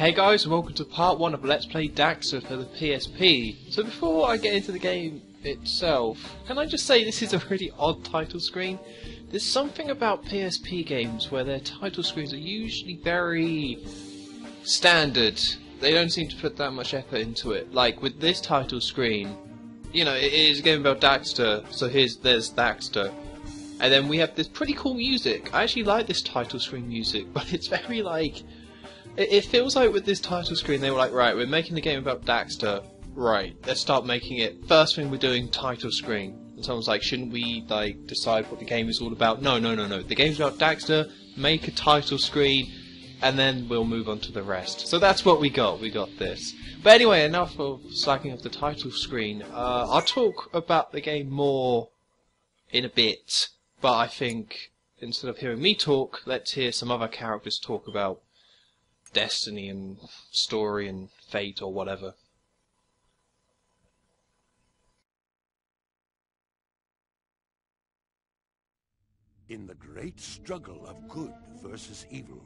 Hey guys, welcome to part 1 of Let's Play Daxter for the PSP. So before I get into the game itself, can I just say this is a really odd title screen? There's something about PSP games where their title screens are usually very standard. They don't seem to put that much effort into it. Like with this title screen, you know, it is a game about Daxter, so there's Daxter. And then we have this pretty cool music. I actually like this title screen music, but it's very like... It feels like with this title screen they were like, right, we're making the game about Daxter, right, let's start making it, first thing we're doing, title screen. And someone's like, shouldn't we like decide what the game is all about? No, the game's about Daxter, make a title screen, and then we'll move on to the rest. So that's what we got this. But anyway, enough of slacking off the title screen. I'll talk about the game more in a bit, but I think instead of hearing me talk, let's hear some other characters talk about destiny and story and fate or whatever. In the great struggle of good versus evil,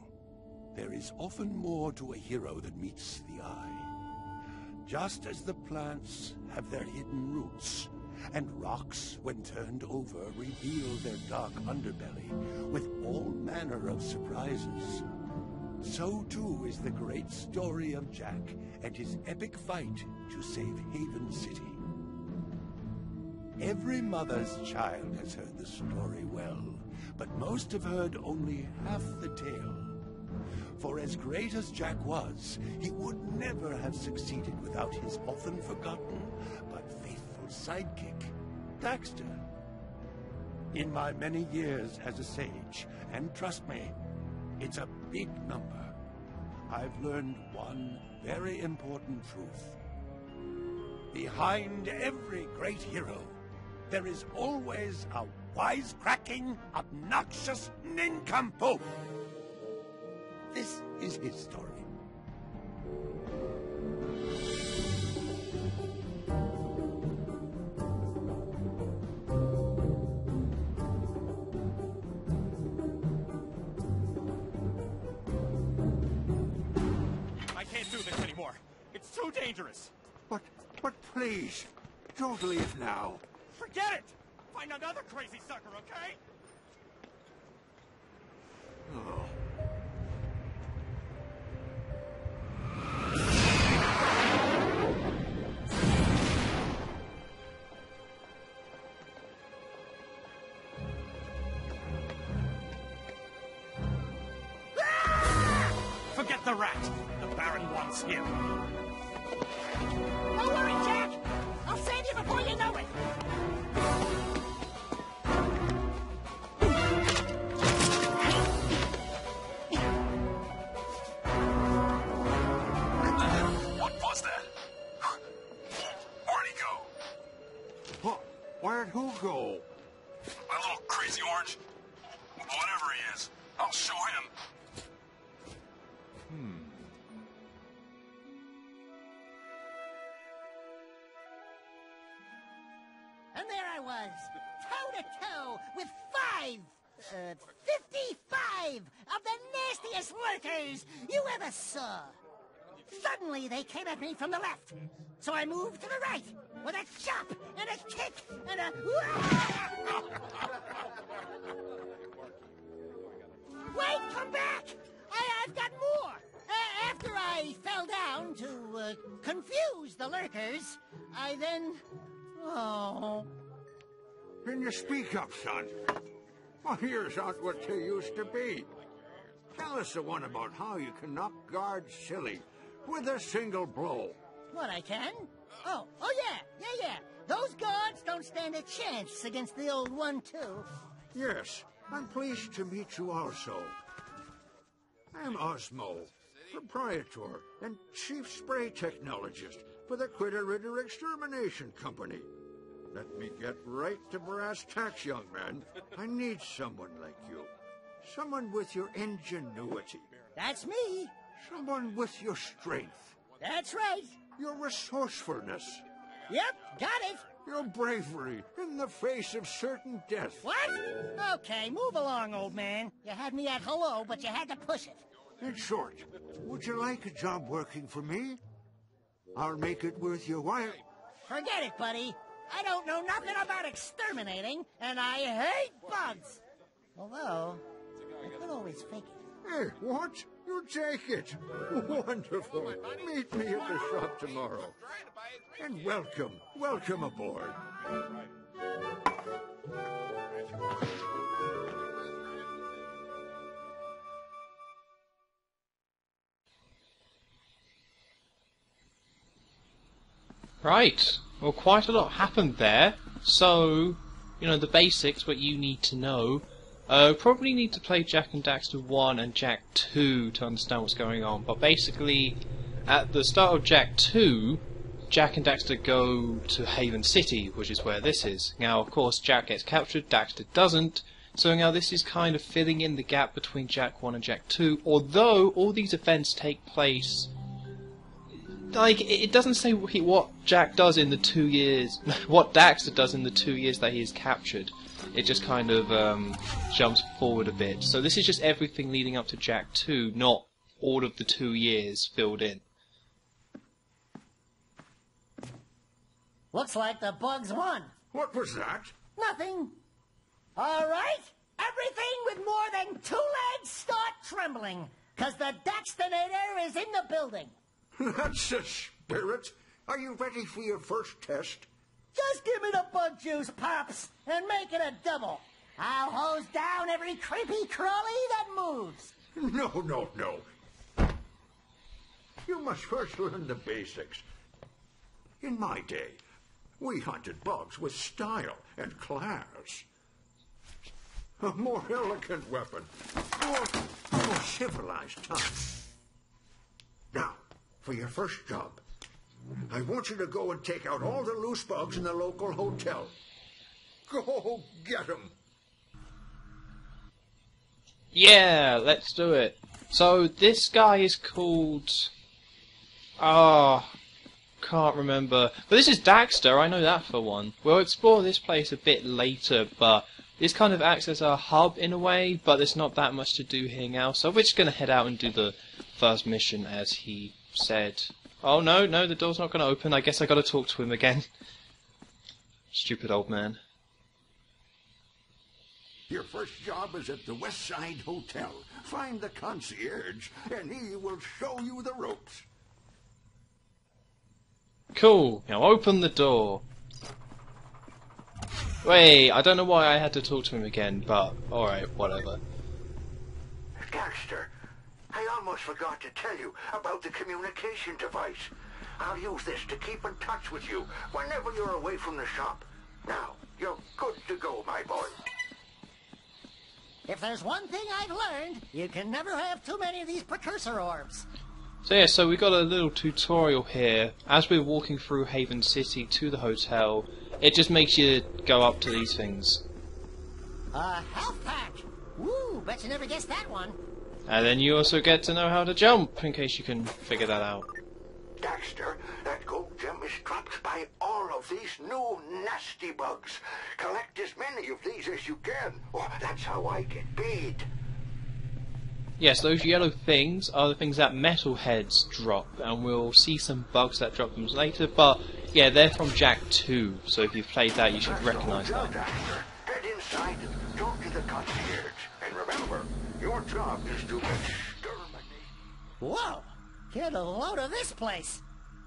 there is often more to a hero than meets the eye. Just as the plants have their hidden roots, and rocks, when turned over, reveal their dark underbelly with all manner of surprises, so too is the great story of Jack and his epic fight to save Haven City. Every mother's child has heard the story well, but most have heard only half the tale. For as great as Jack was, he would never have succeeded without his often forgotten but faithful sidekick, Daxter. In my many years as a sage, and trust me, it's a big number, I've learned one very important truth. Behind every great hero, there is always a wisecracking, obnoxious nincompoop. This is his story. It's too dangerous. But please, don't leave now. Forget it! Find another crazy sucker, okay? Oh. Forget the rat. The Baron wants him. Don't worry, Jack! I'll save you before you know it! What was that? Where'd he go? What? Where'd who go? My little crazy orange? Whatever he is, I'll show him. And there I was, toe-to-toe with 55 of the nastiest lurkers you ever saw. Suddenly, they came at me from the left, so I moved to the right with a chop and a kick and a... Wait, come back! I've got more! After I fell down to confuse the lurkers, I then... Oh. Can you speak up, son? My ears aren't what they used to be. Tell us the one about how you can knock guards silly with a single blow. What, I can? Oh, yeah. Those guards don't stand a chance against the old 1-2. Yes, I'm pleased to meet you also. I'm Osmo, proprietor and chief spray technologist for the Critter Ritter Extermination Company. Let me get right to brass tacks, young man. I need someone like you. Someone with your ingenuity. That's me. Someone with your strength. That's right. Your resourcefulness. Yep, got it. Your bravery in the face of certain death. What? Okay, move along, old man. You had me at hello, but you had to push it. In short, would you like a job working for me? I'll make it worth your while. Forget it, buddy. I don't know nothing about exterminating, and I hate bugs. Although, I could always fake it. Hey, what? You take it. Wonderful. Meet me at the shop tomorrow. And welcome aboard. Right, well quite a lot happened there, so, the basics, what you need to know. Probably need to play Jak and Daxter 1 and Jak 2 to understand what's going on, but basically, at the start of Jak 2, Jak and Daxter go to Haven City, which is where this is. Now, of course, Jak gets captured, Daxter doesn't, so now this is kind of filling in the gap between Jak 1 and Jak 2, although all these events take place... Like, it doesn't say what Jak does in the 2 years, what Daxter does in the 2 years that he is captured. It just kind of jumps forward a bit. So this is just everything leading up to Jak 2, not all of the 2 years filled in. Looks like the bugs won. What was that? Nothing. All right. Everything with more than 2 legs start trembling, 'cause the Daxternator is in the building. That's the spirit. Are you ready for your first test? Just give me the bug juice, Pops, and make it a double. I'll hose down every creepy crawly that moves. No. You must first learn the basics. In my day, we hunted bugs with style and class. A more elegant weapon, more civilized touch. Now, for your first job, I want you to go and take out all the loose bugs in the local hotel. Go get them. Yeah, let's do it. So this guy is called... can't remember. But this is Daxter, I know that for one. We'll explore this place a bit later, but this kind of acts as a hub in a way, but there's not that much to do here now, so we're just going to head out and do the first mission as he said. Oh no, the door's not going to open. I guess I got to talk to him again. Stupid old man. Your first job is at the West Side Hotel. Find the concierge, and he will show you the ropes. Cool. Now open the door. Wait, I don't know why I had to talk to him again, but alright, whatever. Daxter, I almost forgot to tell you about the communication device. I'll use this to keep in touch with you whenever you're away from the shop. Now, you're good to go, my boy. If there's one thing I've learned, you can never have too many of these precursor orbs. So yeah, so we got a little tutorial here. As we're walking through Haven City to the hotel, it just makes you go up to these things. A health pack! Woo, bet you never guessed that one. And then you also get to know how to jump, in case you can figure that out. Daxter, that gold gem is dropped by all of these new nasty bugs. Collect as many of these as you can. Oh, that's how I get paid. Yes, those yellow things are the things that metalheads drop, and we'll see some bugs that drop them later, but yeah, they're from Jak 2, so if you've played that you should recognise them. Daxter, head inside and talk to the concierge. And remember, your job is to exterminate. Whoa! Get a load of this place.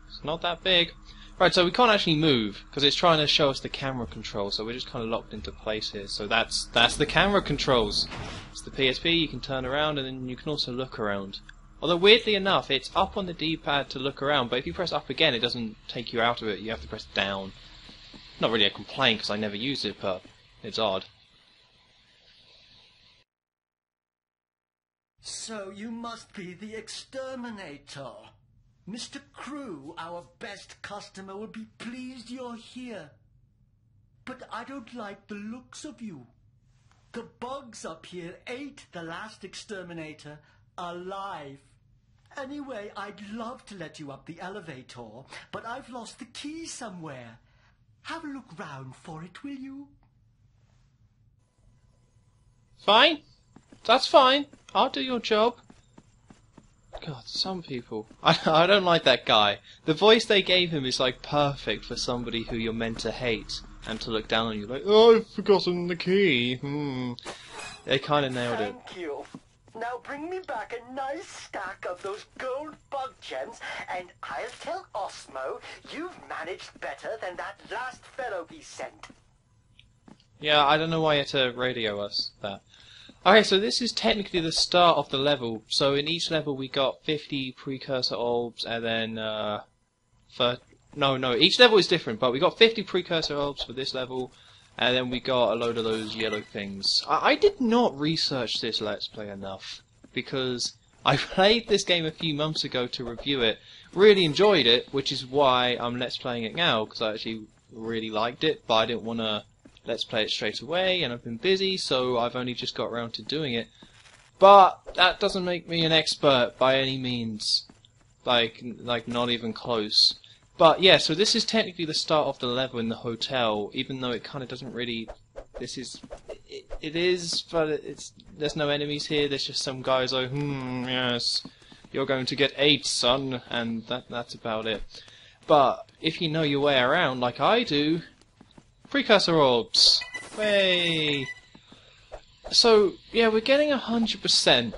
It's not that big. Right, so we can't actually move, because it's trying to show us the camera controls, so we're just kind of locked into place here. So that's the camera controls. It's the PSP, you can turn around, and then you can also look around. Although, weirdly enough, it's up on the D-pad to look around, but if you press up again, it doesn't take you out of it, you have to press down. Not really a complaint, because I never use it, but it's odd. So you must be the exterminator. Mr. Crew, our best customer, will be pleased you're here. But I don't like the looks of you. The bugs up here ate the last exterminator alive. Anyway, I'd love to let you up the elevator, but I've lost the key somewhere. Have a look round for it, will you? Fine. That's fine. I'll do your job. God, some people. I don't like that guy. The voice they gave him is like perfect for somebody who you're meant to hate and to look down on you. Like, oh, I've forgotten the key. They kind of nailed it. Thank you. Now bring me back a nice stack of those gold bug gems, and I'll tell Osmo you've managed better than that last fellow he sent. Yeah, I don't know why you had to radio us that. Okay, so this is technically the start of the level. So in each level we got 50 precursor orbs, and then each level is different, but we got 50 precursor orbs for this level, and then we got a load of those yellow things. I did not research this Let's Play enough, because I played this game a few months ago to review it, really enjoyed it, which is why I'm Let's Playing it now, because I actually really liked it, but I didn't want to Let's Play it straight away, and I've been busy, so I've only just got around to doing it. But that doesn't make me an expert by any means, like not even close. But yeah, so this is technically the start of the level in the hotel, even though it kind of doesn't really. It is, but there's no enemies here. There's just some guys like, yes, you're going to get 8, son, and that's about it. But if you know your way around, like I do. Precursor orbs! Way. So, yeah, we're getting 100%.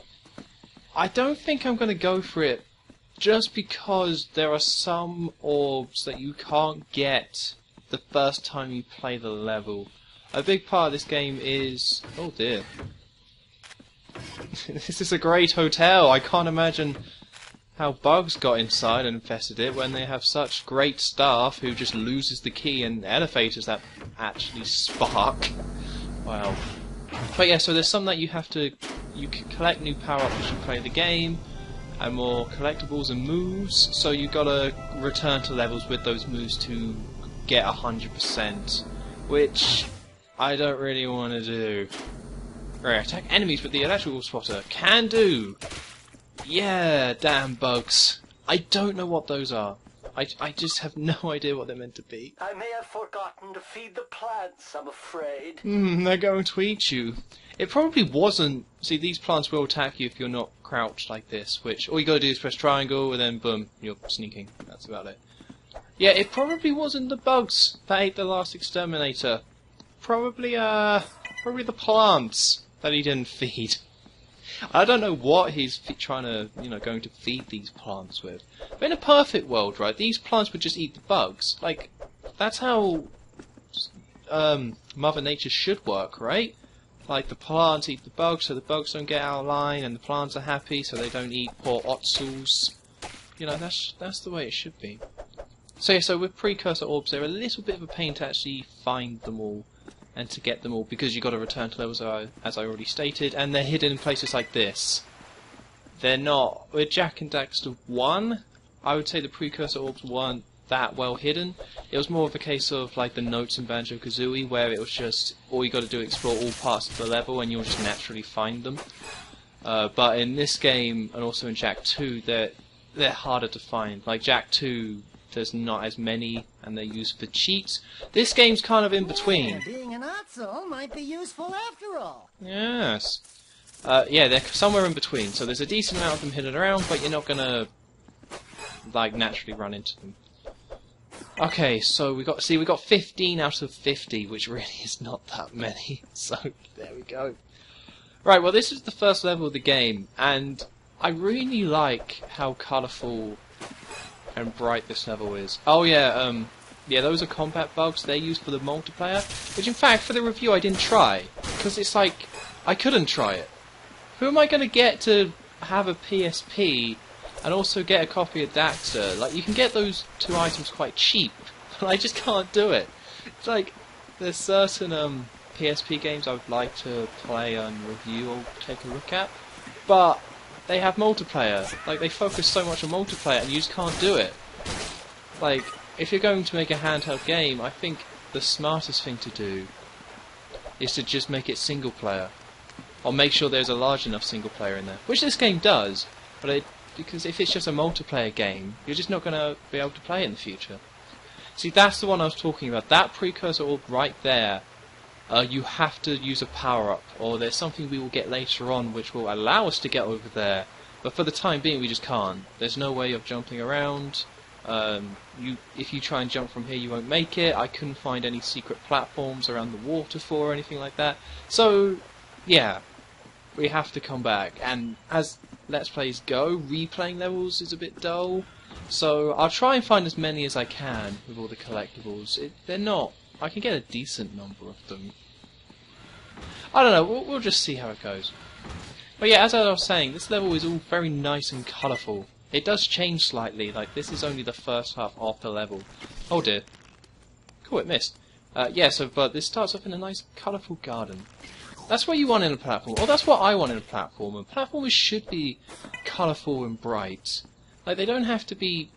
I don't think I'm going to go for it, just because there are some orbs that you can't get the first time you play the level. A big part of this game is... oh dear. This is a great hotel. I can't imagine how bugs got inside and infested it when they have such great staff who just loses the key and elevators that actually spark. Wow. But yeah, so there's some that you can collect new power-ups as you play the game, and more collectibles and moves, so you've got to return to levels with those moves to get 100%, which I don't really want to do. Right, attack enemies with the electrical spotter. Can do! Yeah, damn bugs. I don't know what those are. I just have no idea what they're meant to be. I may have forgotten to feed the plants, I'm afraid. They're going to eat you. It probably wasn't... See, these plants will attack you if you're not crouched like this, which all you gotta do is press triangle, and then boom, you're sneaking. That's about it. Yeah, it probably wasn't the bugs that ate the last exterminator. Probably the plants that he didn't feed. I don't know what he's trying to, going to feed these plants with. But in a perfect world, right, these plants would just eat the bugs. Like, that's how Mother Nature should work, right? Like, the plants eat the bugs, so the bugs don't get out of line, and the plants are happy, so they don't eat poor ottsels. That's the way it should be. So yeah, so with precursor orbs, they're a little bit of a pain to actually find them all and to get them all, because you've got to return to levels as I already stated, and they're hidden in places like this. They're not. With Jak and Daxter 1, I would say the precursor orbs weren't that well hidden. It was more of a case of like the notes in Banjo-Kazooie, where it was just all you got to do is explore all parts of the level and you'll just naturally find them. But in this game, and also in Jak 2, they're harder to find. Like Jak 2, there's not as many, and they're used for cheats. This game's kind of in between. Yeah, being an ottsel might be useful after all. Yes. Yeah, they're somewhere in between. So there's a decent amount of them hidden around, but you're not gonna like naturally run into them. Okay, so we got 15 out of 50, which really is not that many. So there we go. Right, well this is the first level of the game, and I really like how colourful and bright this level is. Oh yeah, those are combat bugs. They're used for the multiplayer, which in fact for the review I didn't try, because it's like I couldn't try it. Who am I going to get to have a PSP and also get a copy of Daxter? Like, you can get those two items quite cheap, but I just can't do it. It's like there's certain PSP games I would like to play and review or take a look at, but they have multiplayer. Like, they focus so much on multiplayer and you just can't do it. Like, if you're going to make a handheld game, I think the smartest thing to do is to just make it single player. Or make sure there's a large enough single player in there. Which this game does, but because if it's just a multiplayer game, you're just not going to be able to play it in the future. See, that's the one I was talking about. That precursor orb right there, you have to use a power-up, or there's something we will get later on which will allow us to get over there, But for the time being, we just can't. There's no way of jumping around. If you try and jump from here, you won't make it. I couldn't find any secret platforms around the waterfall or anything like that. So, yeah, we have to come back. And as Let's Plays go, replaying levels is a bit dull. So I'll try and find as many as I can with all the collectibles. They're not... I can get a decent number of them. I don't know, we'll just see how it goes. But yeah, as I was saying, this level is all very nice and colourful. It does change slightly, like this is only the first half of the level. Oh dear. Cool, it missed. Yeah, but this starts off in a nice colourful garden. That's what you want in a platform, or that's what I want in a platform. And platformers should be colourful and bright. Like, they don't have to be...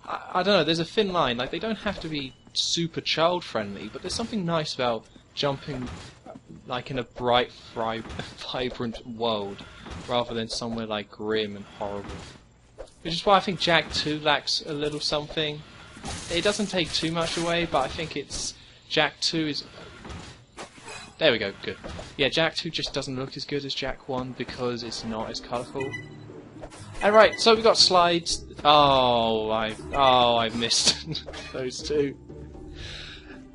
I don't know, there's a thin line. Like, they don't have to be super child-friendly, but there's something nice about jumping, like, in a bright, vibrant world, rather than somewhere, like, grim and horrible. Which is why I think Jak 2 lacks a little something. It doesn't take too much away, but I think it's... Jak 2 is... There we go, good. Yeah, Jak 2 just doesn't look as good as Jak 1 because it's not as colourful. And right, so we got slides. Oh, I've missed those two.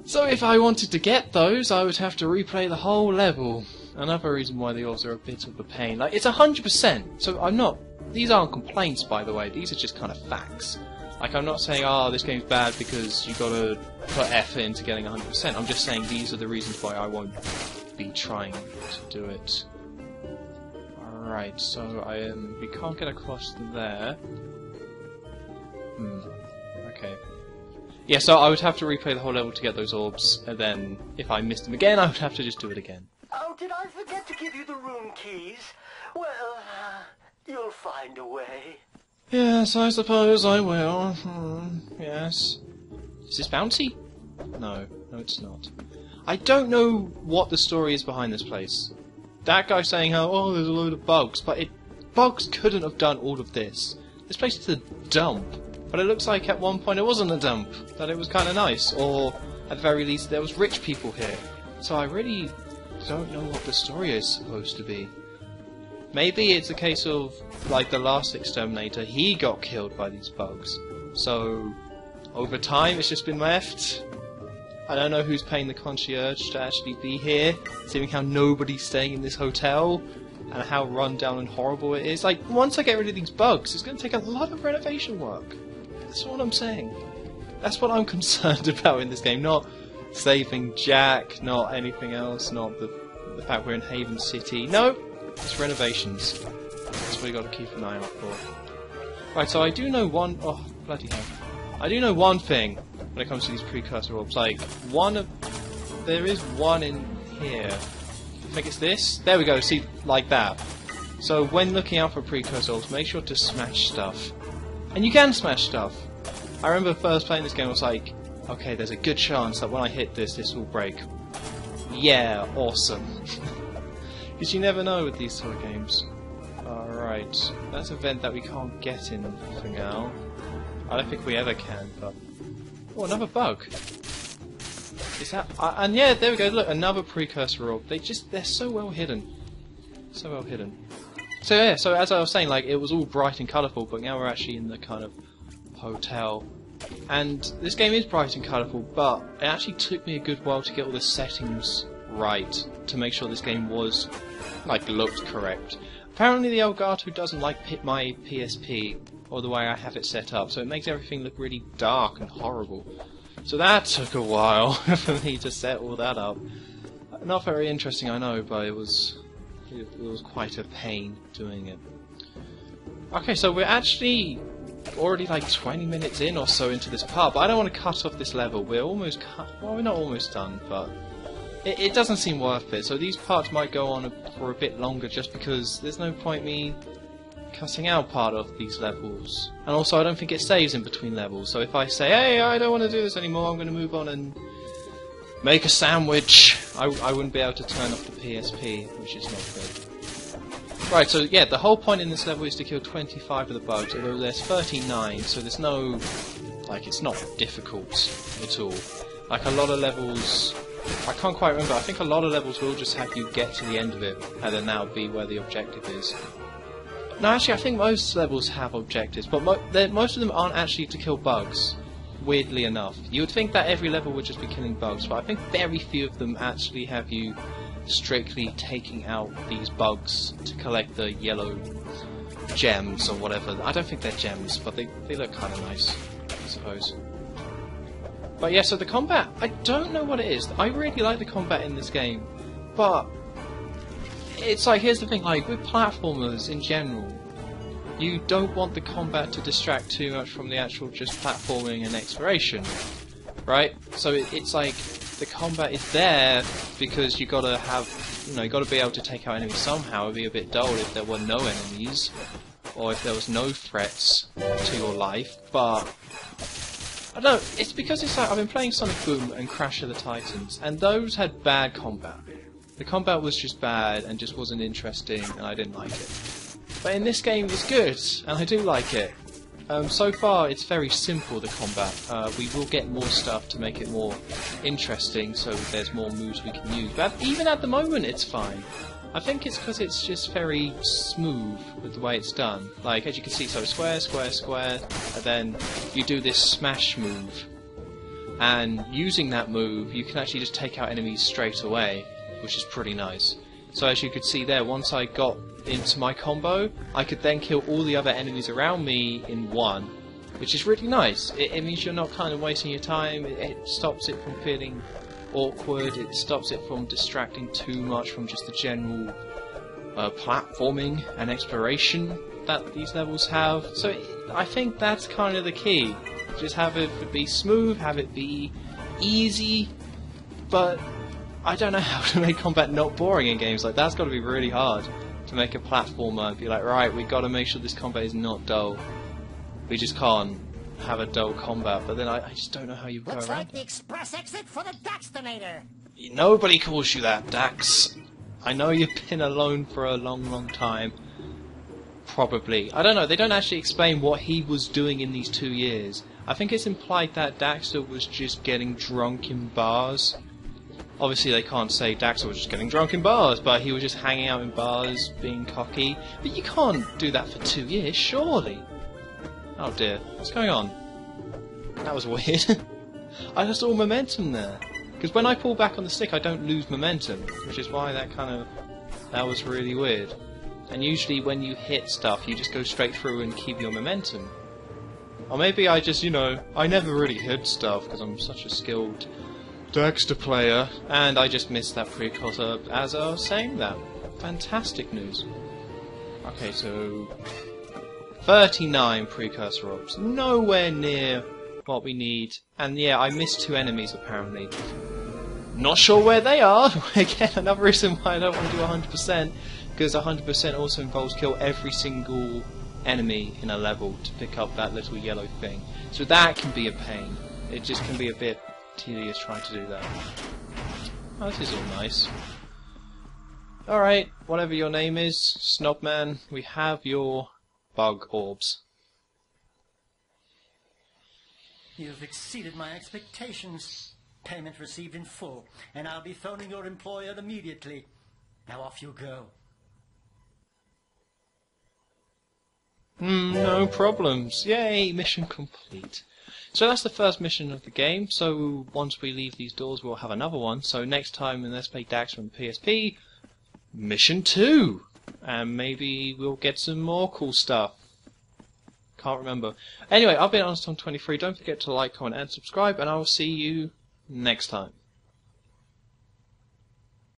So if I wanted to get those, I would have to replay the whole level. Another reason why the orbs are a bit of a pain. Like, it's 100%, so I'm not... These aren't complaints, by the way, these are just kind of facts. Like, I'm not saying, oh, this game's bad because you gotta put effort into getting 100%. I'm just saying these are the reasons why I won't be trying to do it. Alright, so we can't get across there. Okay. Yeah, so I would have to replay the whole level to get those orbs, and then if I missed them again, I would have to just do it again. Oh, did I forget to give you the room keys? Well, you'll find a way. Yes, I suppose I will. Yes. Is this bouncy? No, it's not. I don't know what the story is behind this place. That guy saying how, oh, there's a load of bugs, but bugs couldn't have done all of this. This place is a dump, but it looks like at one point it wasn't a dump, that it was kind of nice, or at the very least there was rich people here. So I really don't know what the story is supposed to be. Maybe it's a case of, like the last exterminator, he got killed by these bugs. So, over time it's just been left. I don't know who's paying the concierge to actually be here, seeing how nobody's staying in this hotel, and how run down and horrible it is. Like, once I get rid of these bugs, it's going to take a lot of renovation work. That's what I'm saying. That's what I'm concerned about in this game, not saving Jak, not anything else, not the fact we're in Haven City. No, it's renovations. That's what you got to keep an eye out for. Right, so I do know one... Oh, bloody hell. I do know one thing when it comes to these precursor orbs. Like, there is one in here. I think it's this. There we go, see, like that. So when looking out for precursor orbs, make sure to smash stuff. And you can smash stuff. I remember first playing this game, I was like, okay, there's a good chance that when I hit this, this will break. Yeah, awesome. Because you never know with these sort of games. Alright, that's a vent that we can't get in for now. I don't think we ever can, but... Oh, another bug! Is that... and yeah, there we go, look, another precursor orb. They're so well hidden. So well hidden. So yeah, so as I was saying, like, it was all bright and colourful, but now we're actually in the kind of hotel. And this game is bright and colourful, but it actually took me a good while to get all the settings right, to make sure this game was, like, looked correct. Apparently the Elgato doesn't like my PSP, or the way I have it set up, so it makes everything look really dark and horrible. So that took a while for me to set all that up. Not very interesting, I know, but it was quite a pain doing it. Okay, so we're actually already like 20 minutes in or so into this part, but I don't want to cut off this level. We're almost well, we're not almost done, but it doesn't seem worth it. So these parts might go on for a bit longer just because there's no point me cutting out part of these levels. And also I don't think it saves in between levels, so if I say, hey, I don't want to do this anymore, I'm going to move on and make a sandwich, I wouldn't be able to turn off the PSP, which is not good. Right, so yeah, the whole point in this level is to kill 25 of the bugs, although there's 39, so there's no... like, it's not difficult at all. Like, a lot of levels... I can't quite remember, I think a lot of levels will just have you get to the end of it, and then that'll be where the objective is. No, actually, I think most levels have objectives, but most of them aren't actually to kill bugs. Weirdly enough, you would think that every level would just be killing bugs, but I think very few of them actually have you strictly taking out these bugs to collect the yellow gems or whatever. I don't think they're gems, but they look kind of nice, I suppose. But yeah, so the combat, I don't know what it is. I really like the combat in this game, but it's like, here's the thing, like with platformers in general, you don't want the combat to distract too much from the actual just platforming and exploration, right? So it's like the combat is there because you gotta have, you gotta be able to take out enemies somehow. It'd be a bit dull if there were no enemies, or if there was no threats to your life. But I don't know. It's because it's like I've been playing Sonic Boom and Crash of the Titans, and those had bad combat. The combat was just bad and just wasn't interesting, and I didn't like it. But in this game, it's good, and I do like it. So far, it's very simple, the combat. We will get more stuff to make it more interesting, so there's more moves we can use. But even at the moment, it's fine. I think it's because it's just very smooth with the way it's done. Like, as you can see, so square, square, square, and then you do this smash move. And using that move, you can actually just take out enemies straight away, which is pretty nice. So as you could see there, once I got into my combo, I could then kill all the other enemies around me in one, which is really nice. It means you're not kind of wasting your time, it stops it from feeling awkward, it stops it from distracting too much from just the general platforming and exploration that these levels have. So I think that's kind of the key. Just have it be smooth, have it be easy, but I don't know how to make combat not boring in games. Like, that's got to be really hard to make a platformer and be like, right, we got to make sure this combat is not dull. We just can't have a dull combat. But then I just don't know how you go around. Looks like the express exit for the Daxter. Nobody calls you that, Dax. I know you've been alone for a long, long time. Probably. I don't know. They don't actually explain what he was doing in these 2 years. I think it's implied that Daxter was just getting drunk in bars. Obviously they can't say Daxter was just getting drunk in bars, but he was just hanging out in bars, being cocky. But you can't do that for 2 years, surely. Oh dear, what's going on? That was weird. I lost all momentum there. Because when I pull back on the stick I don't lose momentum, which is why that was really weird. And usually when you hit stuff you just go straight through and keep your momentum. Or maybe I just, I never really hit stuff because I'm such a skilled Daxter player, and I just missed that precursor as I was saying that. Fantastic news. Okay, so 39 precursor orbs, nowhere near what we need, and yeah, I missed 2 enemies apparently. Not sure where they are. Again, another reason why I don't want to do 100%, because 100% also involves kill every single enemy in a level to pick up that little yellow thing. So that can be a pain. It just can be a bit tedious trying to do that. Oh, this is all nice. Alright, whatever your name is, Snobman, we have your bug orbs. You've exceeded my expectations. Payment received in full, and I'll be phoning your employer immediately. Now off you go. No problems. Yay, mission complete. So that's the first mission of the game, so once we leave these doors we'll have another one. So next time in Let's Play Daxter on the PSP, mission 2! And maybe we'll get some more cool stuff. Can't remember. Anyway, I've been HonestTom23, don't forget to like, comment and subscribe, and I will see you next time.